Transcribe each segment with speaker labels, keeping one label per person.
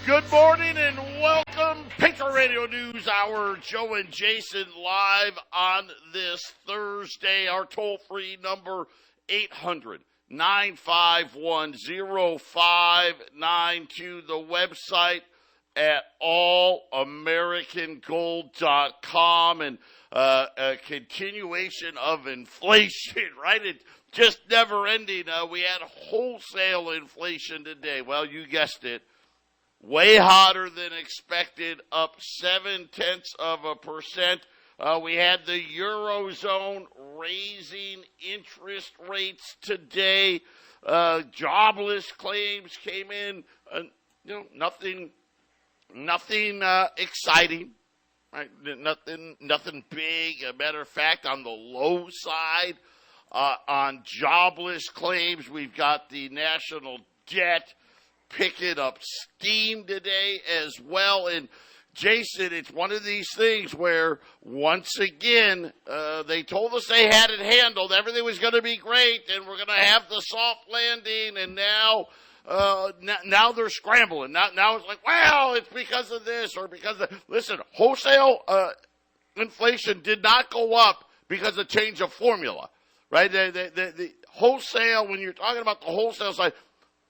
Speaker 1: Good morning and welcome. Patriot Radio News Hour. Joe and Jason live on this Thursday. Our toll-free number, 800-951-0592. The website at allamericangold.com. And a continuation of inflation, right? It just never ending. We had wholesale inflation today. Well, you guessed it. Way hotter than expected, up 0.7%. We had the Eurozone raising interest rates today. Jobless claims came in. Nothing exciting. Right? Nothing big. A matter of fact, on the low side, on jobless claims, we've got the national debt picking up steam today as well. And Jason, it's one of these things where once again they told us they had it handled, everything was going to be great, and we're going to have the soft landing, and now they're scrambling. Now it's like, well, it's because of this or because of listen, wholesale inflation did not go up because of change of formula, right? The wholesale, when you're talking about the wholesale side,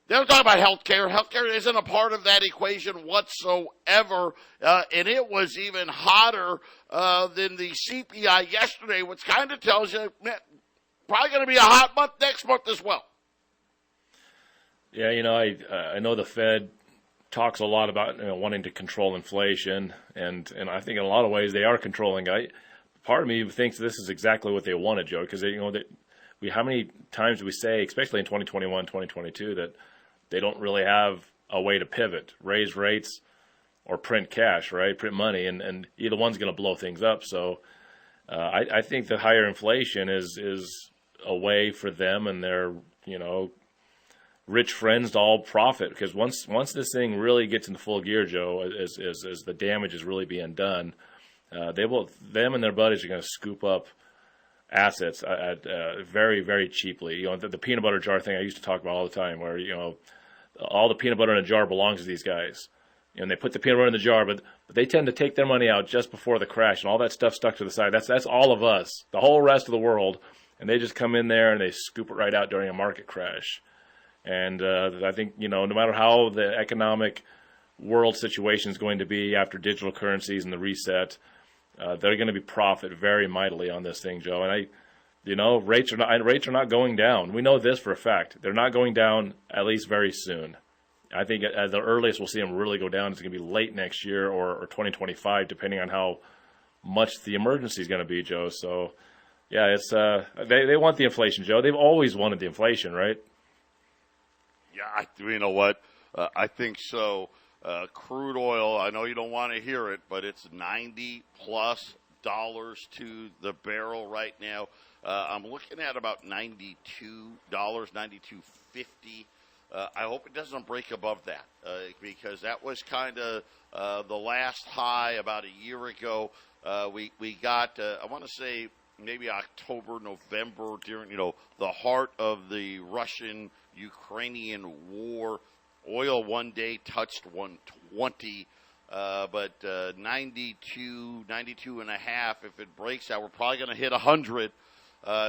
Speaker 1: they don't talk about healthcare. Healthcare isn't a part of that equation whatsoever, and it was even hotter than the CPI yesterday, which kind of tells you, man, probably going to be a hot month next month as well.
Speaker 2: Yeah, I know the Fed talks a lot about wanting to control inflation, and I think in a lot of ways they are controlling it. Part of me thinks this is exactly what they wanted, Joe, because how many times do we say, especially in 2021, 2022, that they don't really have a way to pivot, raise rates, or print cash, right? Print money, and either one's going to blow things up. So I think the higher inflation is a way for them and their rich friends to all profit, because once this thing really gets into full gear, Joe, as the damage is really being done, them and their buddies are going to scoop up assets at very, very cheaply. The peanut butter jar thing I used to talk about all the time, where all the peanut butter in a jar belongs to these guys, and they put the peanut butter in the jar, but they tend to take their money out just before the crash, and all that stuff stuck to the side. That's all of us, the whole rest of the world, and they just come in there and they scoop it right out during a market crash. And I think no matter how the economic world situation is going to be after digital currencies and the reset, they're going to be profit very mightily on this thing, Joe. And rates are not going down. We know this for a fact. They're not going down, at least very soon. I think at the earliest we'll see them really go down is going to be late next year or 2025, depending on how much the emergency is going to be, Joe. So, yeah, it's they want the inflation, Joe. They've always wanted the inflation, right?
Speaker 1: Yeah, you know what? I think so. Crude oil, I know you don't want to hear it, but it's $90+ to the barrel right now. I'm looking at about $92, $92.50. I hope it doesn't break above that because that was kind of the last high about a year ago. We got, I want to say, maybe October, November, during the heart of the Russian-Ukrainian war. Oil one day touched 120, but 92 and a half. If it breaks out, we're probably going to hit 100.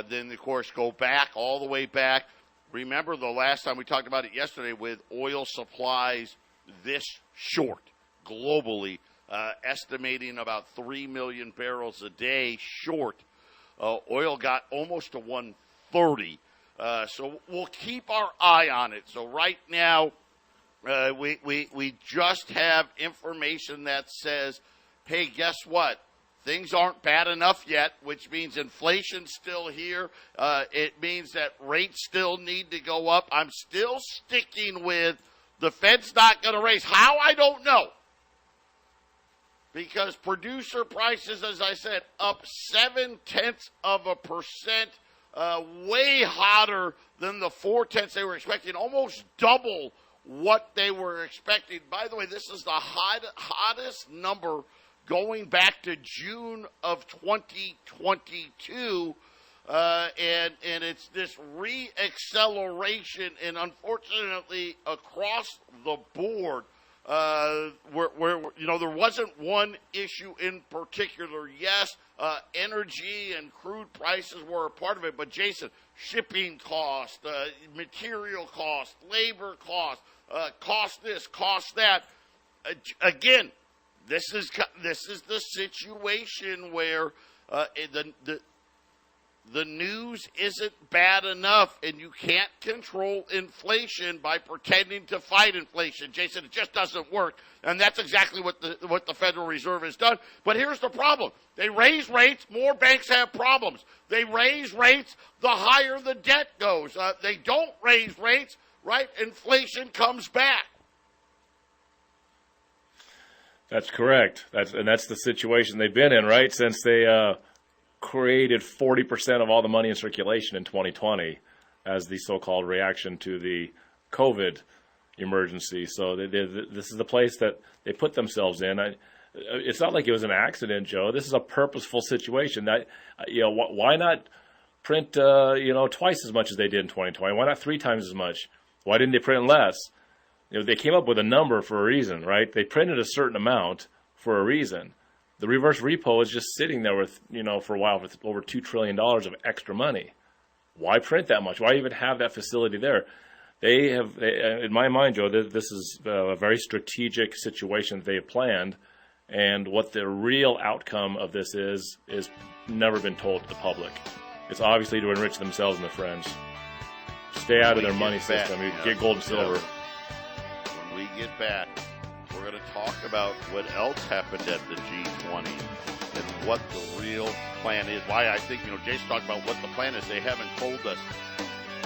Speaker 1: Then, of course, go back, all the way back. Remember the last time we talked about it yesterday with oil supplies this short globally, estimating about 3 million barrels a day short. Oil got almost to 130. So we'll keep our eye on it. So right now, we just have information that says, hey, guess what? Things aren't bad enough yet, which means inflation's still here. It means that rates still need to go up. I'm still sticking with the Fed's not going to raise. How? I don't know. Because producer prices, as I said, up 0.7%, way hotter than the 0.4 they were expecting, almost double what they were expecting. By the way, this is the hottest number going back to June of 2022, and it's this re-acceleration, and unfortunately across the board, where there wasn't one issue in particular. Yes, energy and crude prices were a part of it, but Jason, shipping cost, material cost, labor cost, cost this, cost that. Again, this is the situation where the news isn't bad enough, and you can't control inflation by pretending to fight inflation. Jason, it just doesn't work, and that's exactly what the Federal Reserve has done. But here's the problem. They raise rates, more banks have problems. They raise rates, the higher the debt goes. They don't raise rates, right? Inflation comes back.
Speaker 2: That's correct. That's the situation they've been in, right? Since they created 40% of all the money in circulation in 2020 as the so-called reaction to the COVID emergency. So this is the place that they put themselves in. It's not like it was an accident, Joe. This is a purposeful situation. That why not print twice as much as they did in 2020? Why not 3 times as much? Why didn't they print less? They came up with a number for a reason, right? They printed a certain amount for a reason. The reverse repo is just sitting there with, for a while with over $2 trillion of extra money. Why print that much? Why even have that facility there? They have, in my mind, Joe, this is a very strategic situation they have planned, and what the real outcome of this is never been told to the public. It's obviously to enrich themselves and their friends. Stay out of their money system. Get gold and silver.
Speaker 1: When we get back, we're going to talk about what else happened at the G20 and what the real plan is. Why I think, Jason talked about what the plan is. They haven't told us.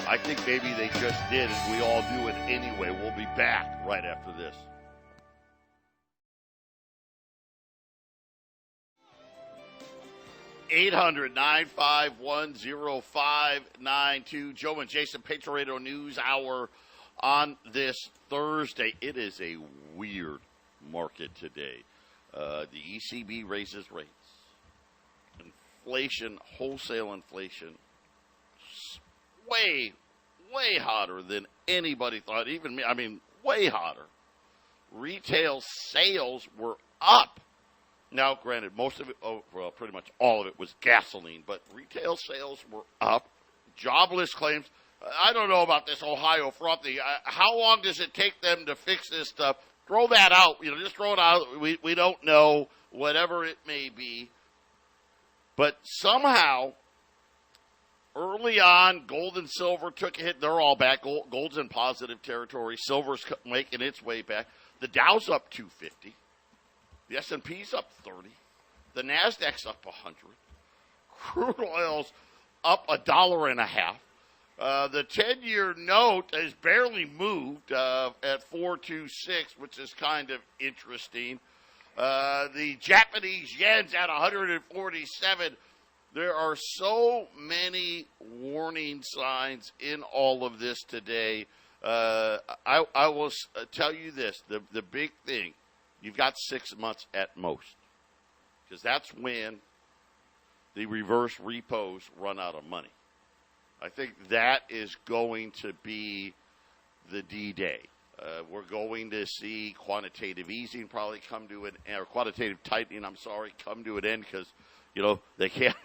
Speaker 1: I think maybe they just did, and we all do it anyway. We'll be back right after this. (800-951-0592). Joe and Jason, Patriot News Hour on this Thursday. It is a weird market today. The ECB raises rates. Inflation, wholesale inflation, way hotter than anybody thought. Even me, way hotter. Retail sales were up. Now, granted, most of it, pretty much all of it was gasoline, but retail sales were up. Jobless claims. I don't know about this Ohio fraud thing. How long does it take them to fix this stuff? Throw that out. Just throw it out. We don't know, whatever it may be. But somehow, early on, gold and silver took a hit. They're all back. Gold's in positive territory. Silver's making its way back. The Dow's up 250. The S&P's up 30. The Nasdaq's up 100. Crude oil's up $1.50. The 10-year note has barely moved at 426, which is kind of interesting. The Japanese yen's at 147. There are so many warning signs in all of this today. I will tell you this, the big thing, you've got 6 months at most, because that's when the reverse repos run out of money. I think that is going to be the D-Day. We're going to see quantitative easing probably come to an end, or quantitative tightening, come to an end, because, they can't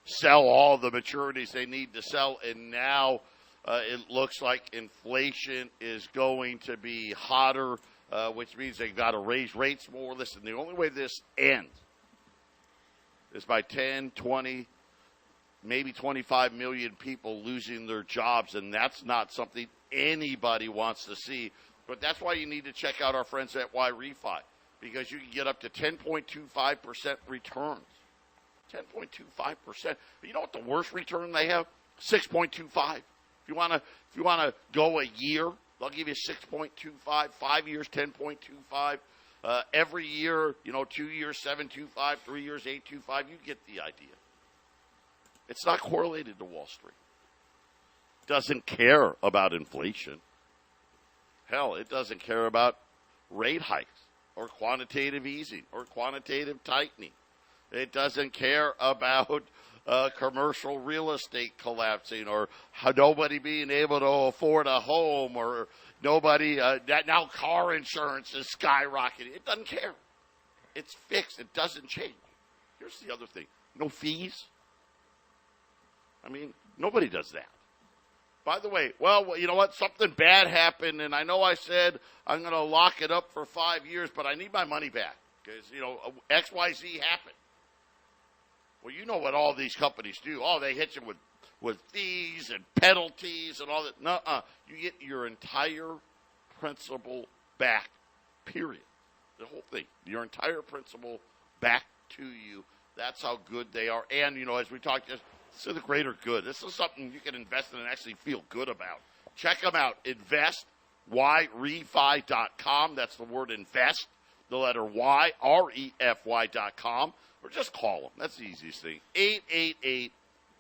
Speaker 1: sell all the maturities they need to sell, and now it looks like inflation is going to be hotter, which means they've got to raise rates more. Listen, the only way this ends is by 10, 20, maybe 25 million people losing their jobs, and that's not something anybody wants to see. But that's why you need to check out our friends at YRefi, because you can get up to 10.25% returns. 10.25%. You know what the worst return they have? 6.25. If you want to go a year, they'll give you 6.25. 5 years, 10.25. Every year, 2 years, 7.25. 3 years, 8.25. You get the idea. It's not correlated to Wall Street. Doesn't care about inflation. Hell, it doesn't care about rate hikes or quantitative easing or quantitative tightening. It doesn't care about commercial real estate collapsing, or how nobody being able to afford a home, or nobody that now car insurance is skyrocketing. It doesn't care. It's fixed. It doesn't change. Here's the other thing. No fees. I mean, nobody does that. By the way, well, you know what? Something bad happened, and I know I said I'm going to lock it up for 5 years, but I need my money back because, XYZ happened. Well, you know what all these companies do. Oh, they hit you with fees and penalties and all that. Nuh-uh. You get your entire principal back, period. The whole thing. Your entire principal back to you. That's how good they are. And, as we talked, this is the greater good. This is something you can invest in and actually feel good about. Check them out. InvestYREFI.com. That's the word invest, the letter Y, REFY.com. Or just call them. That's the easiest thing.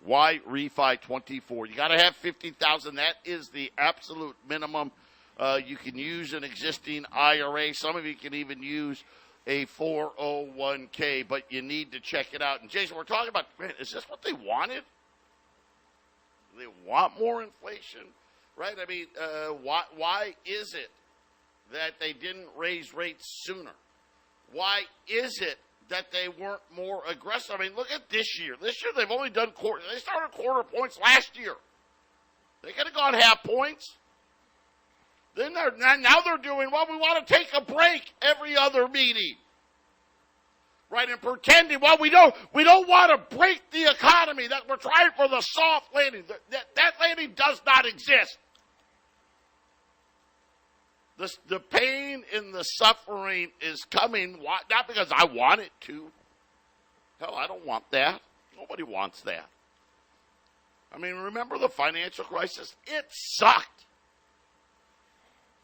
Speaker 1: 888-YREFI24. You got to have $50,000. That is the absolute minimum. You can use an existing IRA. Some of you can even use a 401k, but you need to check it out. And Jason, we're talking about, man, is this what they wanted? They want more inflation, right? I mean, why is it that they didn't raise rates sooner? Why is it that they weren't more aggressive? I mean, look at this year. This year they've only done they started quarter points last year. They could have gone half points. Then now they're doing, well, we want to take a break every other meeting. Right, and pretending, well, we don't want to break the economy, that we're trying for the soft landing. That landing does not exist. The pain and the suffering is coming, not because I want it to. Hell, I don't want that. Nobody wants that. I mean, remember the financial crisis? It sucked.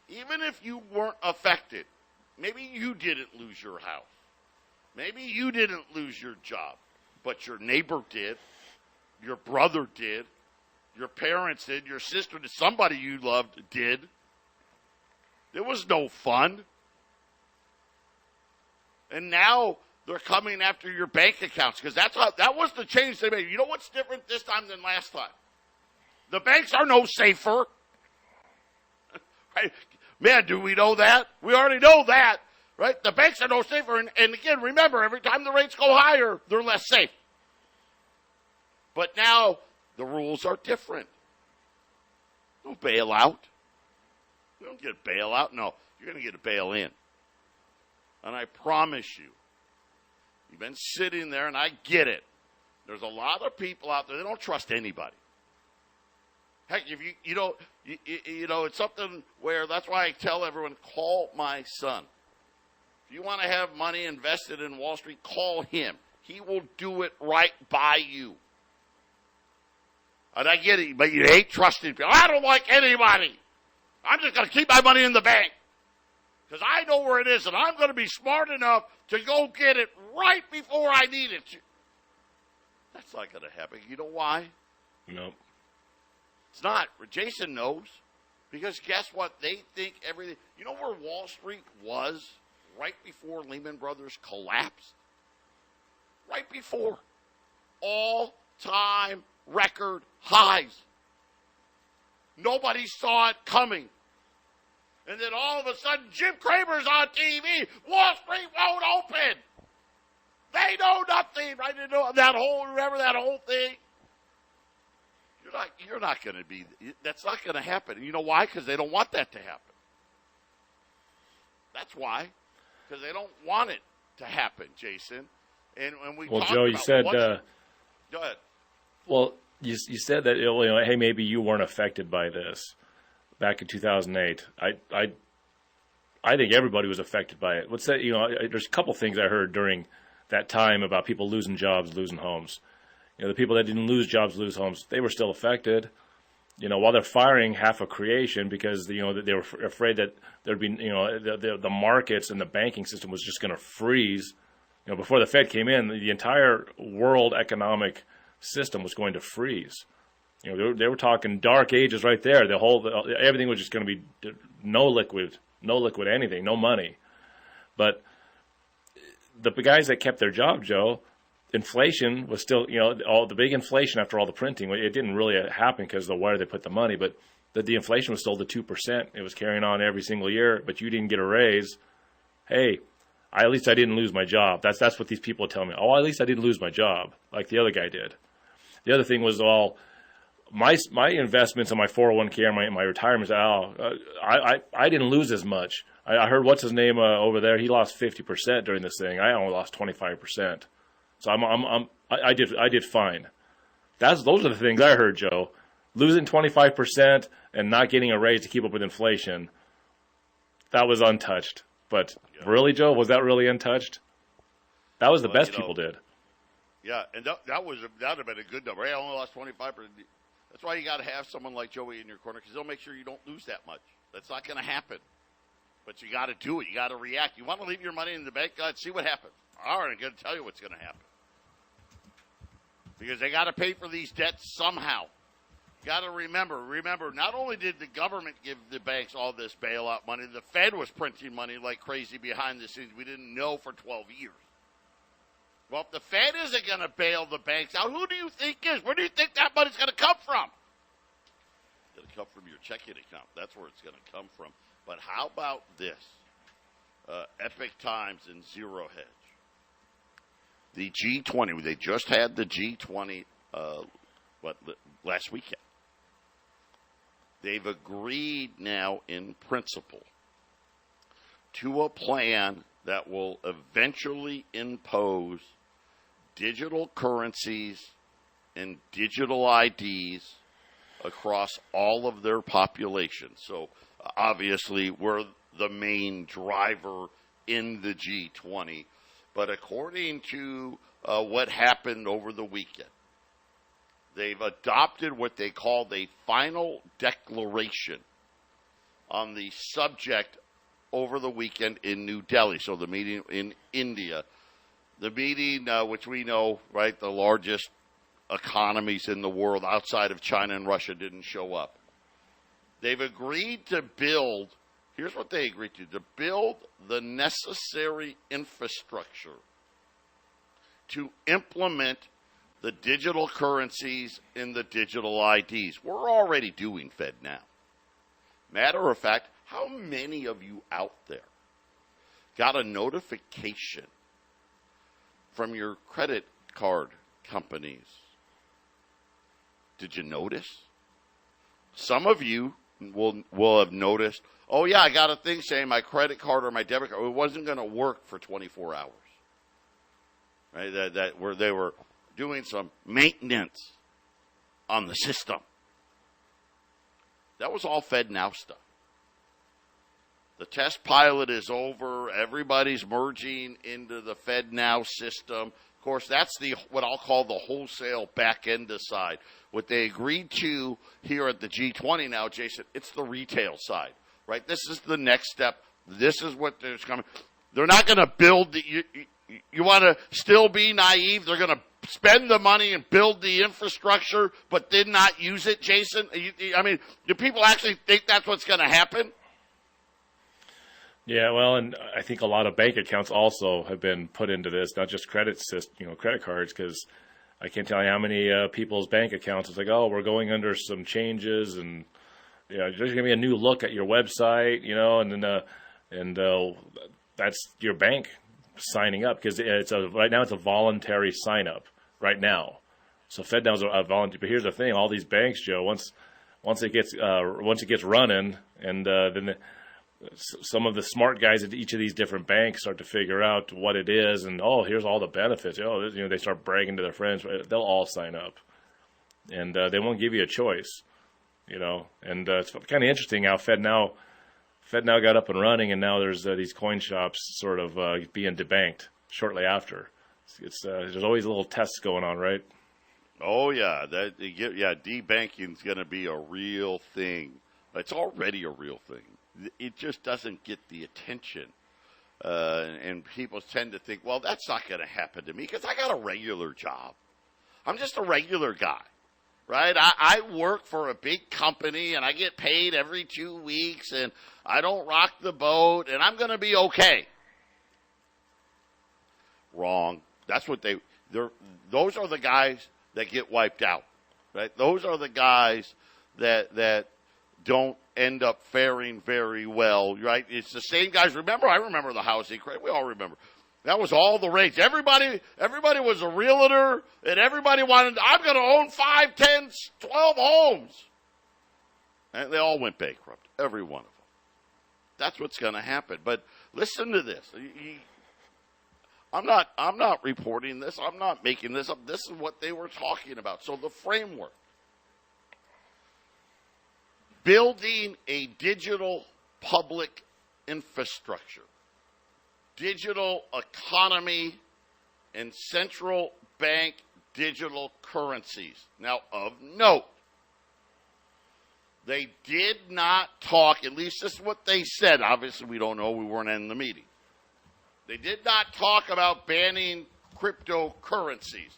Speaker 1: Even if you weren't affected, maybe you didn't lose your house. Maybe you didn't lose your job, but your neighbor did, your brother did, your parents did, your sister did, somebody you loved did. There was no fun. And now they're coming after your bank accounts because that was the change they made. You know what's different this time than last time? The banks are no safer. Right? Man, do we know that? We already know that, right? The banks are no safer. And again, remember, every time the rates go higher, they're less safe. But now the rules are different. No bailout. You don't get a bailout. No, you're going to get a bail-in. And I promise you, you've been sitting there, and I get it. There's a lot of people out there, they don't trust anybody. Heck, if you know, it's something where that's why I tell everyone, call my son. If you want to have money invested in Wall Street, call him. He will do it right by you. And I get it, but you hate trusting people. I don't like anybody. I'm just going to keep my money in the bank because I know where it is, and I'm going to be smart enough to go get it right before I need it. That's not going to happen. You know why?
Speaker 2: Nope.
Speaker 1: It's not. Jason knows. Because guess what? They think everything. You know where Wall Street was right before Lehman Brothers collapsed? Right before. All-time record highs. Nobody saw it coming. And then all of a sudden, Jim Cramer's on TV. Wall Street won't open. They know nothing. Right? Remember that whole thing? You're not going to be, that's not going to happen. You know why? Because they don't want that to happen. That's why. Because they don't want it to happen, Jason. And when we talk
Speaker 2: Joe,
Speaker 1: about
Speaker 2: you said,
Speaker 1: go ahead.
Speaker 2: Well, you said that, hey, maybe you weren't affected by this back in 2008. I think everybody was affected by it. What's that? There's a couple things I heard during that time about people losing jobs, losing homes. The people that didn't lose jobs, lose homes, they were still affected. While they're firing half of creation because they were afraid that there'd be the markets and the banking system was just going to freeze. Before the Fed came in, the entire world economic system was going to freeze. They were talking dark ages right there. Everything was just going to be no liquid anything, no money. But the guys that kept their job, Joe, inflation was still, all the big inflation after all the printing, it didn't really happen because of where they put the money, but the inflation was still the 2%. It was carrying on every single year, but you didn't get a raise. Hey, at least I didn't lose my job. That's what these people tell me. Oh, at least I didn't lose my job like the other guy did. The other thing was my investments in my 401k and my retirement. I didn't lose as much. I heard what's his name over there. He lost 50% during this thing. I only lost 25%. So I did fine. Those are the things I heard, Joe. Losing 25% and not getting a raise to keep up with inflation. That was untouched. But really, Joe, was that really untouched? That was the best people did.
Speaker 1: Yeah, and that would have been a good number. Hey, I only lost 25%. That's why you got to have someone like Joey in your corner, because they'll make sure you don't lose that much. That's not going to happen. But you got to do it. You got to react. You want to leave your money in the bank? God, see what happens. All right, I'm going to tell you what's going to happen. Because they got to pay for these debts somehow. Got to remember, not only did the government give the banks all this bailout money, the Fed was printing money like crazy behind the scenes. We didn't know for 12 years. Well, if the Fed isn't going to bail the banks out, who do you think is? Where do you think that money's going to come from? It's going to come from your checking account. That's where it's going to come from. But how about this? Epic Times and Zero Hedge. The G20, they just had the G20 last weekend. They've agreed now in principle to a plan that will eventually impose digital currencies and digital IDs across all of their population. So obviously we're the main driver in the G20. But according to what happened over the weekend, they've adopted what they call a final declaration on the subject over the weekend in New Delhi. So the meeting in India, the meeting which we know, right, the largest economies in the world outside of China and Russia didn't show up. They've agreed to build, here's what they agreed to build the necessary infrastructure to implement the digital currencies and the digital IDs. We're already doing FedNow. Matter of fact, how many of you out there got a notification from your credit card companies? Did you notice? Some of you will have noticed, oh yeah, I got a thing saying my credit card or my debit card, it wasn't going to work for 24 hours. Right? That where they were doing some maintenance on the system. That was all FedNow stuff. The test pilot is over. Everybody's merging into the FedNow system. Of course, that's what I'll call the wholesale back end side. What they agreed to here at the G20 now, Jason, it's the retail side, right? This is the next step. This is what there's coming. They're not going to build you want to still be naive. They're going to spend the money and build the infrastructure, but did not use it, Jason. I mean, do people actually think that's what's going to happen?
Speaker 2: Yeah, well, and I think a lot of bank accounts also have been put into this, not just credit cards, because I can't tell you how many people's bank accounts. It's like, oh, we're going under some changes, and there's going to be a new look at your website, and that's your bank signing up, because right now it's a voluntary sign up right now. So FedNow is a voluntary. But here's the thing: all these banks, Joe, once it gets running, and then some of the smart guys at each of these different banks start to figure out what it is, and here's all the benefits. They start bragging to their friends. They'll all sign up, and they won't give you a choice. And it's kind of interesting how FedNow got up and running, and now there's these coin shops sort of being debanked shortly after. There's always little tests going on, right?
Speaker 1: Oh yeah, debanking is going to be a real thing. It's already a real thing. It just doesn't get the attention, and people tend to think, well, that's not going to happen to me because I got a regular job. I'm just a regular guy. Right? I work for a big company, and I get paid every 2 weeks, and I don't rock the boat, and I'm going to be okay. Wrong. That's what those are the guys that get wiped out, right? Those are the guys that don't end up faring very well, right? It's the same guys. I remember the housing craze. We all remember. That was all the rage. Everybody was a realtor, and everybody wanted, I'm going to own 5, 10, 12 homes. And they all went bankrupt, every one of them. That's what's going to happen. But listen to this. I'm not reporting this. I'm not making this up. This is what they were talking about. So the framework. Building a digital public infrastructure. Digital economy and central bank digital currencies. Now, of note, they did not talk, at least this is what they said. Obviously, we don't know. We weren't in the meeting. They did not talk about banning cryptocurrencies.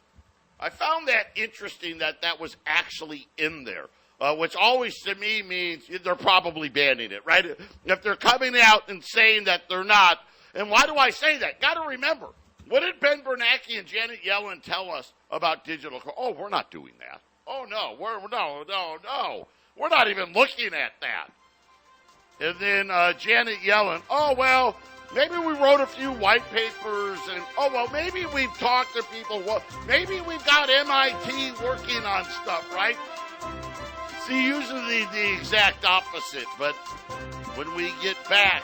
Speaker 1: I found that interesting that was actually in there, which always to me means they're probably banning it, right? If they're coming out and saying that they're not, and why do I say that? Got to remember, what did Ben Bernanke and Janet Yellen tell us about digital? Oh, we're not doing that. Oh, no, no. We're not even looking at that. And then Janet Yellen, oh, well, maybe we wrote a few white papers, and, oh, well, maybe we've talked to people. Well, maybe we've got MIT working on stuff, right? See, usually the exact opposite. But when we get back,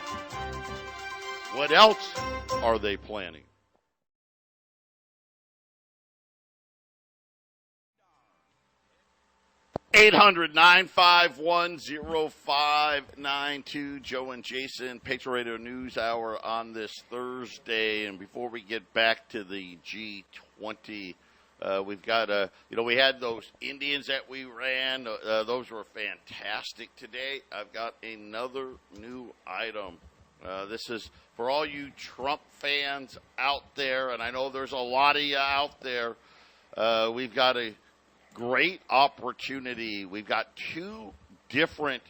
Speaker 1: what else are they planning? (800) 951 Joe and Jason, Patriot Radio News Hour on this Thursday. And before we get back to the G20, we've got we had those Indians that we ran. Those were fantastic today. I've got another new item. This is for all you Trump fans out there, and I know there's a lot of you out there. We've got a great opportunity. We've got 2 different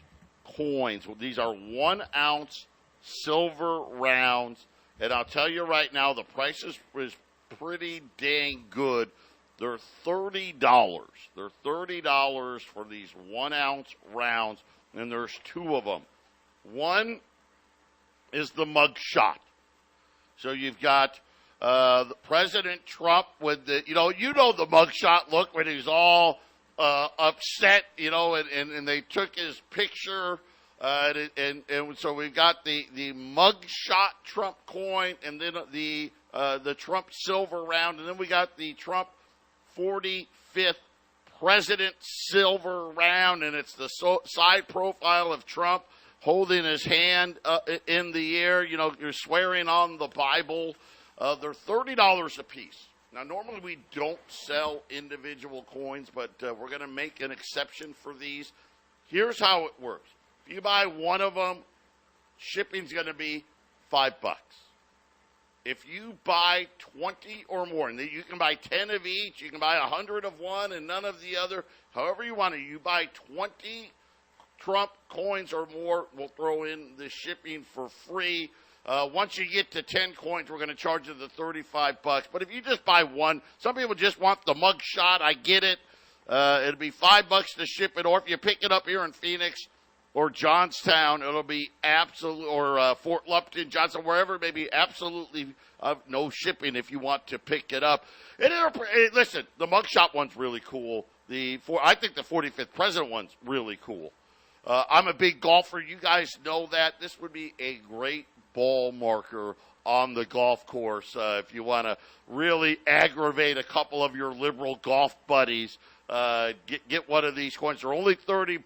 Speaker 1: coins. These are 1 ounce silver rounds, and I'll tell you right now, the price is pretty dang good. They're $30. They're $30 for these 1 ounce rounds, and there's 2 of them. One is the mug shot. So you've got President Trump with the, you know the mugshot look when he's all upset, and they took his picture, and so we've got the mugshot Trump coin, and then the Trump silver round, and then we got the Trump 45th President silver round, and it's the side profile of Trump holding his hand in the air. You're swearing on the Bible. They're $30 a piece. Now, normally we don't sell individual coins, but we're going to make an exception for these. Here's how it works. If you buy one of them, shipping's going to be $5. If you buy 20 or more, and you can buy 10 of each, you can buy 100 of one and none of the other, however you want to, you buy 20 Trump coins or more, we'll throw in the shipping for free. Once you get to 10 coins, we're going to charge you the $35. But if you just buy one, some people just want the mug shot. I get it. It'll be $5 to ship it. Or if you pick it up here in Phoenix or Johnstown, it'll be absolute, or Fort Lupton, Johnson, wherever it may be, absolutely no shipping if you want to pick it up. Listen, the mug shot one's really cool. I think the 45th president one's really cool. I'm a big golfer. You guys know that. This would be a great ball marker on the golf course. If you want to really aggravate a couple of your liberal golf buddies, get one of these coins. They're only $30.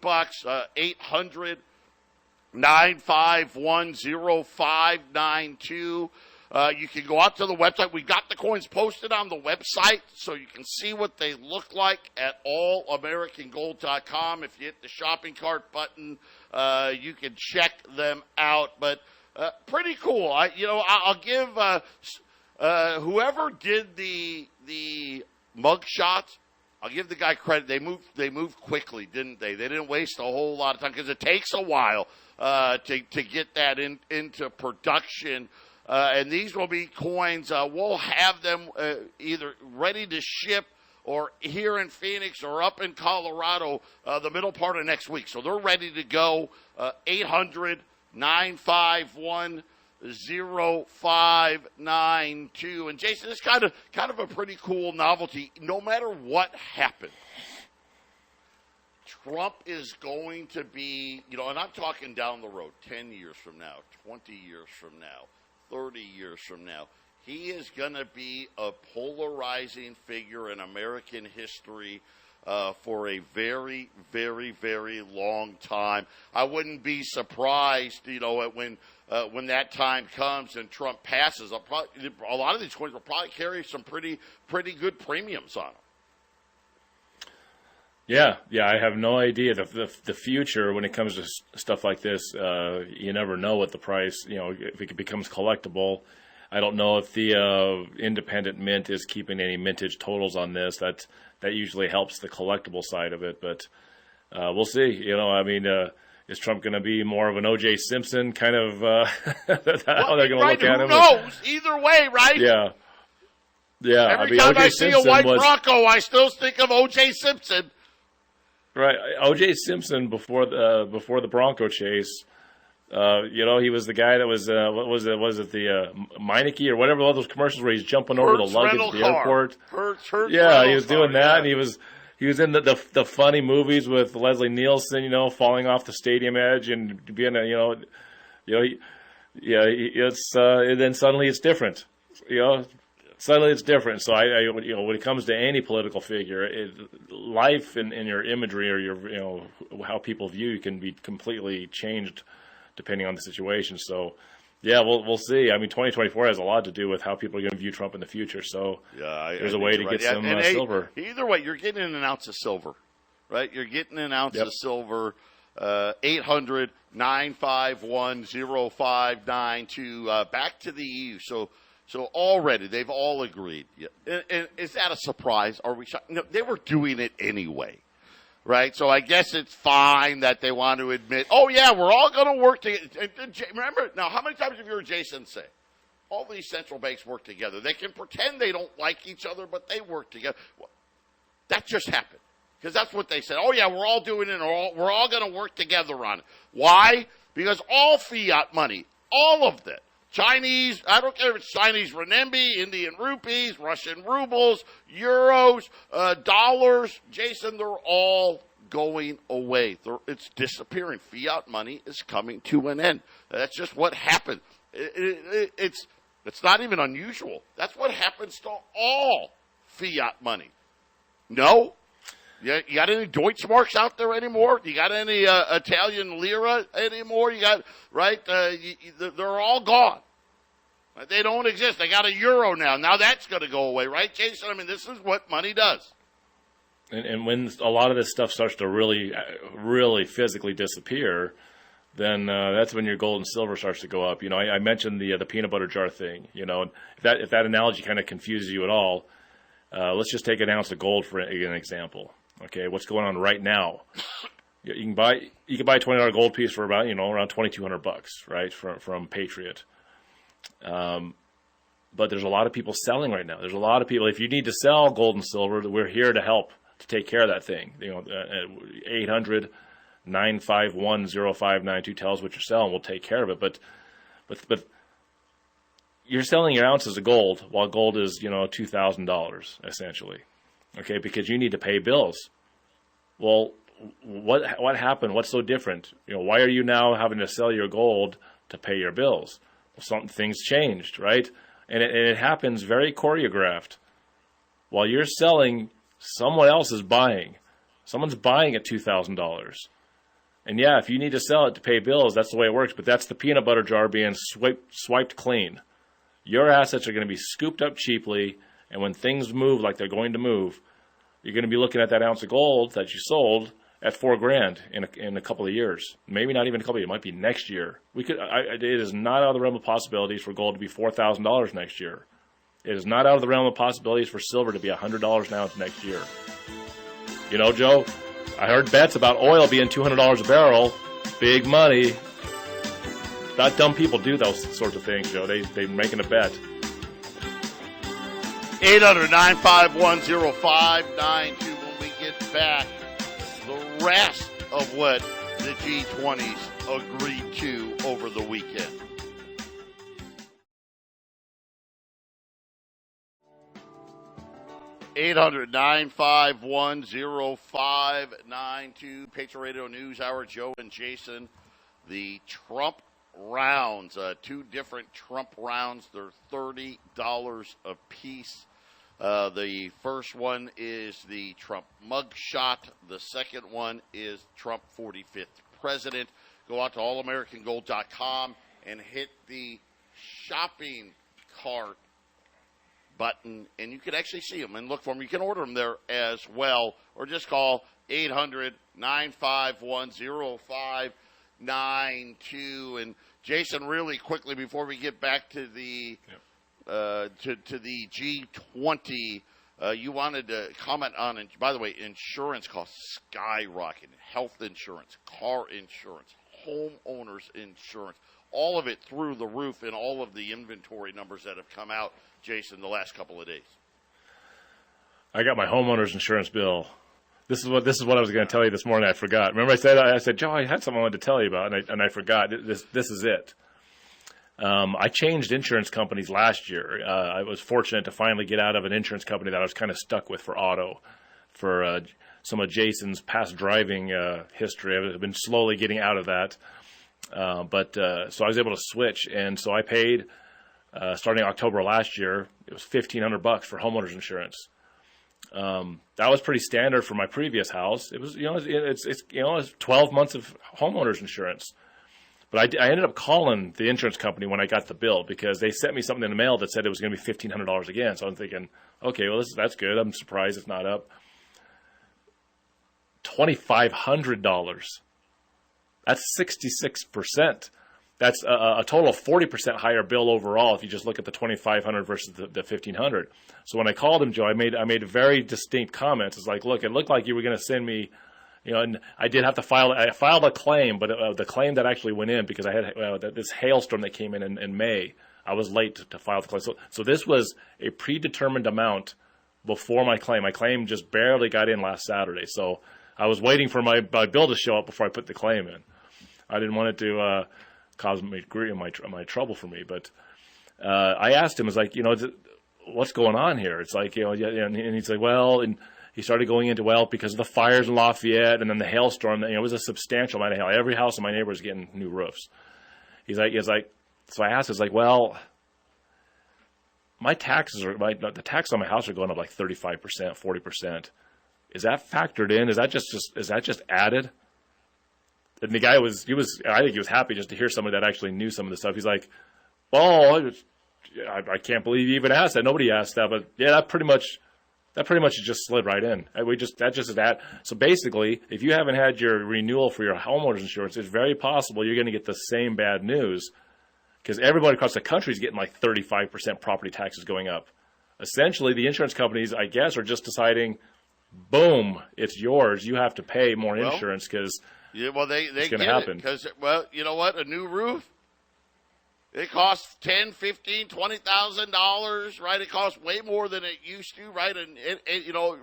Speaker 1: 800-951-0592. You can go out to the website. We got the coins posted on the website, so you can see what they look like at allamericangold.com. If you hit the shopping cart button, you can check them out. But pretty cool. I'll give whoever did the mug shots, I'll give the guy credit. They moved quickly, didn't they? They didn't waste a whole lot of time because it takes a while to get that into production. and these will be coins. We'll have them either ready to ship or here in Phoenix or up in Colorado the middle part of next week. So they're ready to go. 800-951-0592. And Jason, it's kind of a pretty cool novelty. No matter what happens, Trump is going to be, and I'm talking down the road, 10 years from now, 20 years from now, 30 years from now. He is going to be a polarizing figure in American history for a very, very, very long time. I wouldn't be surprised, when that time comes and Trump passes. A lot of these coins will probably carry some pretty good premiums on them.
Speaker 2: Yeah, I have no idea. The future when it comes to stuff like this, you never know what the price, if it becomes collectible. I don't know if the independent mint is keeping any mintage totals on this. That usually helps the collectible side of it, but we'll see. Is Trump going to be more of an O.J. Simpson kind of? How they're going to look at him?
Speaker 1: Who knows? Either way, right?
Speaker 2: Yeah.
Speaker 1: Every time I see a white Bronco, I still think of O.J. Simpson.
Speaker 2: Right, O.J. Simpson before the Bronco chase. He was the guy that was was it the Meineke or whatever, all those commercials where he's jumping over the luggage at the airport.
Speaker 1: Hertz
Speaker 2: he was doing that, and he was in the funny movies with Leslie Nielsen, falling off the stadium edge and being and then suddenly it's different, Suddenly it's different. So when it comes to any political figure, life and your imagery or your how people view you can be completely changed depending on the situation. So, we'll see. 2024 has a lot to do with how people are going to view Trump in the future. So, there's a way to get some silver.
Speaker 1: Either way, you're getting an ounce of silver, right? You're getting an ounce of silver. 800-951-0592. Back to the EU. So already they've all agreed. And is that a surprise? Are we shocked? No, they were doing it anyway. Right, so I guess it's fine that they want to admit, we're all going to work together. Remember, now, how many times have you heard Jason say, all these central banks work together? They can pretend they don't like each other, but they work together. Well, that just happened, because that's what they said. We're all doing it, we're all going to work together on it. Why? Because all fiat money, all of that, Chinese, I don't care if it's Chinese renminbi, Indian rupees, Russian rubles, euros, dollars. Jason, they're all going away. It's disappearing. Fiat money is coming to an end. That's just what happened. It's not even unusual. That's what happens to all fiat money. No? You got any Deutschmarks out there anymore? You got any Italian lira anymore? You got, right? They're all gone. They don't exist. They got a euro now. Now that's going to go away, right, Jason? This is what money does.
Speaker 2: And when a lot of this stuff starts to really, really physically disappear, then that's when your gold and silver starts to go up. I mentioned the peanut butter jar thing. If that analogy kind of confuses you at all, let's just take an ounce of gold for an example. Okay, what's going on right now? You can buy a $20 gold piece for about around $2,200, right, from Patriot. But there's a lot of people selling right now. There's a lot of people. If you need to sell gold and silver, we're here to help to take care of that thing. 800-951-0592 tells what you're selling. We'll take care of it. But you're selling your ounces of gold while gold is $2,000 essentially. Okay, because you need to pay bills. Well, what happened? What's so different? Why are you now having to sell your gold to pay your bills? Well, things changed, right? And it happens very choreographed. While you're selling, someone else is buying. Someone's buying at $2,000. And if you need to sell it to pay bills, that's the way it works. But that's the peanut butter jar being swiped clean. Your assets are going to be scooped up cheaply, and when things move like they're going to move, you're going to be looking at that ounce of gold that you sold at $4,000 in a couple of years. Maybe not even a couple of years. It might be next year. It is not out of the realm of possibilities for gold to be $4,000 next year. It is not out of the realm of possibilities for silver to be $100 an ounce next year. Joe, I heard bets about oil being $200 a barrel. Big money. Not dumb people do those sorts of things, Joe. They're making a bet.
Speaker 1: 800-951-0592. When we get back, the rest of what the G20s agreed to over the weekend. Eight hundred 951-0592. Patriot Radio News Hour. Joe and Jason. The Trump rounds, two different Trump rounds. They're $30 a piece. The first one is the Trump mugshot. The second one is Trump 45th president. Go out to allamericangold.com and hit the shopping cart button, and you can actually see them and look for them. You can order them there as well, or just call 800-951-0592. And Jason, really quickly before we get back to the to the G20, you wanted to comment on, and by the way, insurance costs skyrocketing. Health insurance, car insurance, homeowners insurance, all of it through the roof, and all of the inventory numbers that have come out, Jason, the last couple of days.
Speaker 2: I got my homeowner's insurance bill. This is what I was going to tell you this morning. I forgot. Remember I said, Joe, I had something I wanted to tell you about, and I forgot. This is it. I changed insurance companies last year. I was fortunate to finally get out of an insurance company that I was kind of stuck with for auto, for some of Jason's past driving history. I've been slowly getting out of that. So I was able to switch, and so I paid, starting October last year, it was $1,500 for homeowners insurance. That was pretty standard for my previous house. It was, it's 12 months of homeowners insurance. But I ended up calling the insurance company when I got the bill, because they sent me something in the mail that said it was going to be $1,500 again. So I'm thinking, okay, well, that's good. I'm surprised it's not up. $2,500. That's 66%. That's a total of 40% higher bill overall if you just look at the $2,500 versus the $1,500. So when I called him, Joe, I made very distinct comments. It's like, look, it looked like you were going to send me, and I did have to I filed a claim, but the claim that actually went in, because I had this hailstorm that came in May, I was late to file the claim. So this was a predetermined amount before my claim. My claim just barely got in last Saturday. So I was waiting for my bill to show up before I put the claim in. I didn't want it to cause my trouble for me, but I asked him, it's like, what's going on here? It's like, and he's like, well, and he started going into, because of the fires in Lafayette and then the hailstorm, it was a substantial amount of hail. Every house in my neighborhood was getting new roofs. He's like, so I asked, my taxes the tax on my house are going up like 35%, 40%. Is that factored in? Is that just added? And the guy I think he was happy just to hear somebody that actually knew some of the stuff. He's like, well, I can't believe you even asked that. Nobody asked that, but yeah, that pretty much just slid right in. That just is that. So basically, if you haven't had your renewal for your homeowner's insurance, it's very possible you're going to get the same bad news, because everybody across the country is getting like 35% property taxes going up. Essentially, the insurance companies, I guess, are just deciding, boom, it's yours. You have to pay more insurance because
Speaker 1: they
Speaker 2: it's
Speaker 1: going
Speaker 2: to happen.
Speaker 1: Because, you know what? A new roof, it costs $10,000, $15,000, $20,000, right? It costs way more than it used to, right? And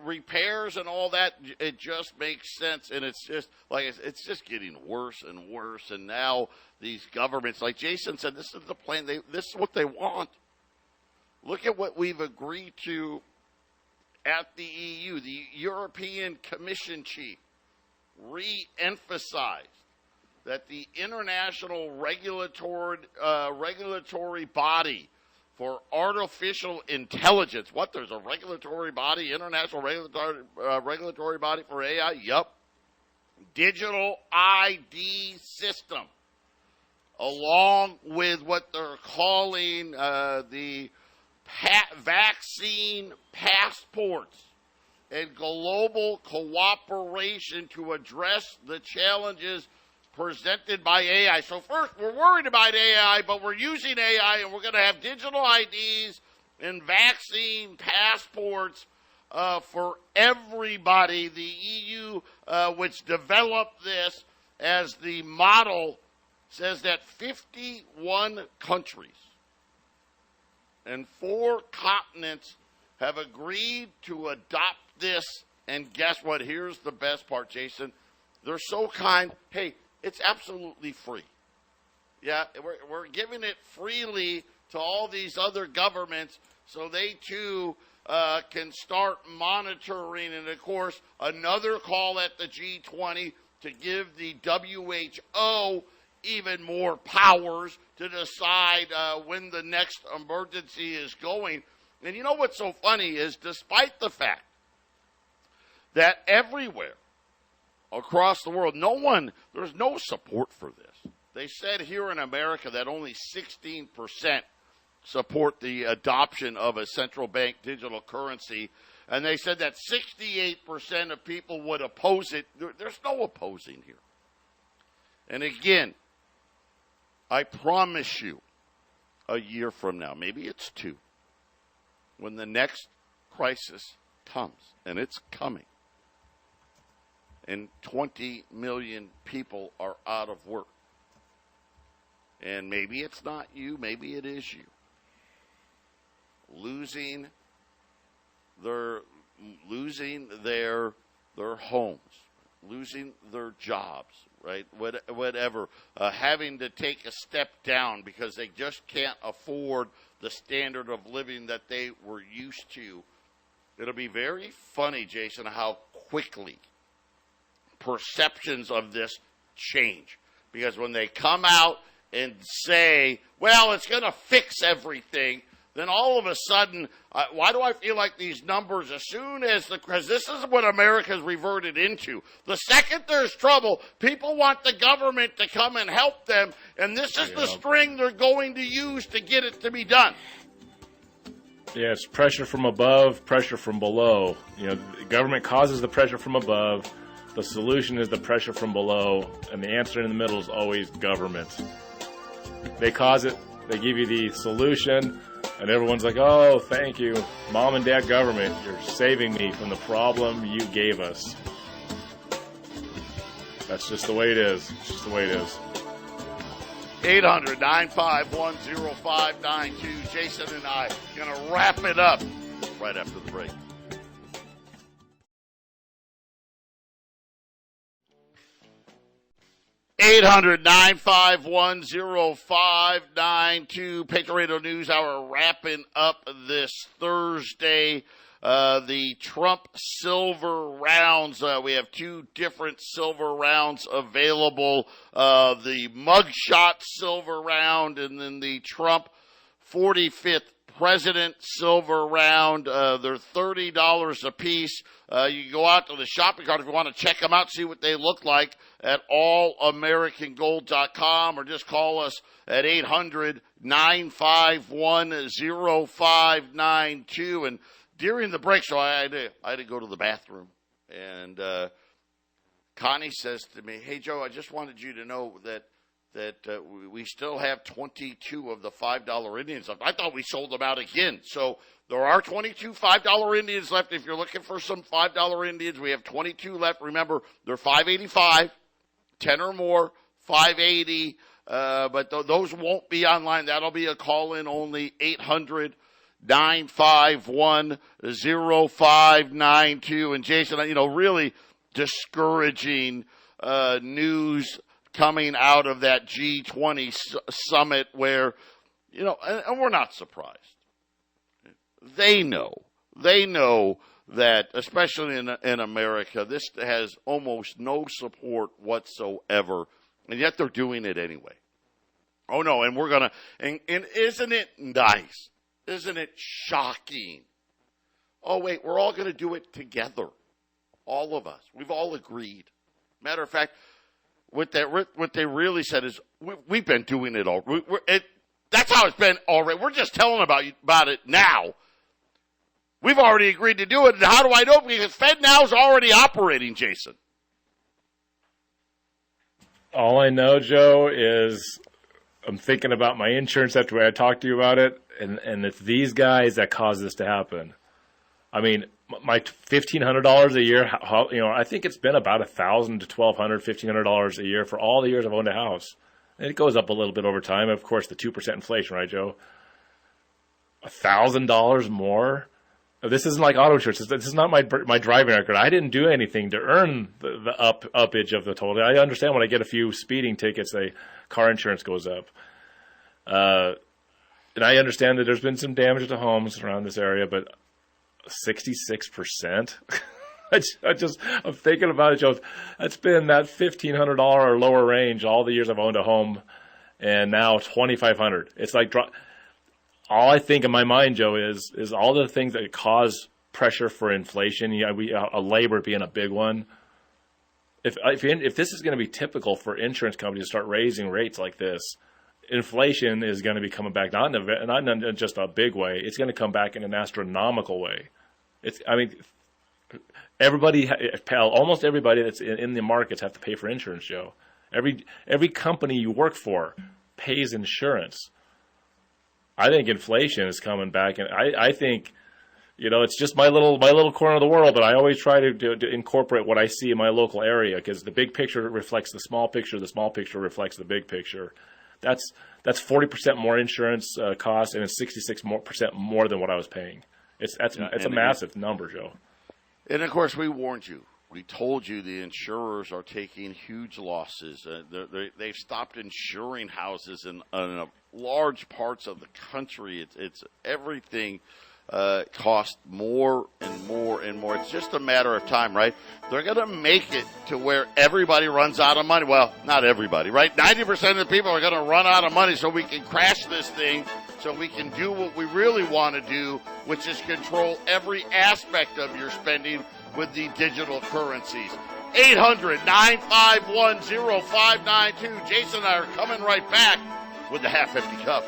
Speaker 1: repairs and all that, it just makes sense. And it's just it's just getting worse and worse. And now these governments, like Jason said, this is the plan. This is what they want. Look at what we've agreed to at the EU. The European Commission chief re-emphasized that the international regulatory body for artificial intelligence. What? There's a regulatory body, international regulatory body for AI? Yup. Digital ID system, along with what they're calling the vaccine passports and global cooperation to address the challenges presented by AI. So first, we're worried about AI, but we're using AI, and we're going to have digital IDs and vaccine passports for everybody. The EU, which developed this as the model, says that 51 countries and 4 continents have agreed to adopt this. And guess what? Here's the best part, Jason. They're so kind. Hey, it's absolutely free. Yeah, we're giving it freely to all these other governments so they too can start monitoring. And of course, another call at the G20 to give the WHO even more powers to decide when the next emergency is going. And you know what's so funny is, despite the fact that everywhere across the world, there's no support for this. They said here in America that only 16% support the adoption of a central bank digital currency. And they said that 68% of people would oppose it. There's no opposing here. And again, I promise you, a year from now, maybe it's 2, when the next crisis comes, and it's coming, and 20 million people are out of work, and maybe it's not you, maybe it is you, losing their homes, losing their jobs, right? Whatever, having to take a step down because they just can't afford the standard of living that they were used to. It'll be very funny, Jason, how quickly perceptions of this change. Because when they come out and say, well, it's going to fix everything, then all of a sudden, why do I feel like these numbers, as soon as because this is what America's reverted into. The second there's trouble, people want the government to come and help them, and this is the string they're going to use to get it to be done.
Speaker 2: Yeah, it's pressure from above, pressure from below. The government causes the pressure from above. The solution is the pressure from below, and the answer in the middle is always government. They cause it, they give you the solution, and everyone's like, oh, thank you, Mom and Dad government, you're saving me from the problem you gave us. That's just the way it is. It's just the way it is.
Speaker 1: 800-951-0592. Jason and I going to wrap it up right after the break. Eight 800-951-0592. Patriot Radio News Hour wrapping up this Thursday. The Trump silver rounds. We have 2 different silver rounds available. The mugshot silver round and then the Trump 45th President silver round. They're $30 a piece. You can go out to the shopping cart if you want to check them out, see what they look like at allamericangold.com, or just call us at 800-951-0592. And during the break, so I had to go to the bathroom, and Connie says to me, hey, Joe, I just wanted you to know that we still have 22 of the $5 Indians left. I thought we sold them out again. So there are 22 $5 Indians left. If you're looking for some $5 Indians, we have 22 left. Remember, they're $5.85, 10 or more, $5.80. But those won't be online. That'll be a call-in only, 800-951-0592. And Jason, really discouraging news coming out of that G20 summit where, and we're not surprised. They know that, especially in America, this has almost no support whatsoever, and yet they're doing it anyway. Oh, no, and we're going to, and isn't it nice? Isn't it shocking? Oh, wait, we're all going to do it together. All of us. We've all agreed. Matter of fact, what they really said is, we've been doing it all. That's how it's been already. We're just telling about it now. We've already agreed to do it. And how do I know? Because FedNow is already operating, Jason.
Speaker 2: All I know, Joe, is I'm thinking about my insurance after I talked to you about it, and it's these guys that cause this to happen. I mean, my $1,500 a year, I think it's been about $1,000 to $1,200, $1,500 a year for all the years I've owned a house. And it goes up a little bit over time. Of course, the 2% inflation, right, Joe? $1,000 more. This isn't like auto insurance. This is not my driving record. I didn't do anything to earn the uppage of the total. I understand when I get a few speeding tickets, car insurance goes up. And I understand that there's been some damage to homes around this area, but 66%? I'm thinking about it, Joe. That's been that $1,500 or lower range all the years I've owned a home, and now $2,500. It's like all I think in my mind, Joe, is all the things that cause pressure for inflation. Labor being a big one. If this is going to be typical for insurance companies to start raising rates like this, inflation is going to be coming back not in just a big way. It's going to come back in an astronomical way. Almost everybody that's in the markets have to pay for insurance, Joe. Every company you work for pays insurance. I think inflation is coming back, and I think, it's just my little corner of the world, but I always try to incorporate what I see in my local area, because the big picture reflects the small picture reflects the big picture. That's 40% more insurance cost, and it's 66% more than what I was paying. It's a massive number, Joe.
Speaker 1: And, of course, we warned you. We told you the insurers are taking huge losses. They've stopped insuring houses in large parts of the country. It's everything costs more and more and more. It's just a matter of time, right? They're going to make it to where everybody runs out of money. Well, not everybody, right? 90% of the people are going to run out of money so we can crash this thing, so we can do what we really want to do, which is control every aspect of your spending with the digital currencies. 800-951-0592. Jason and I are coming right back with the Half Empty Cup.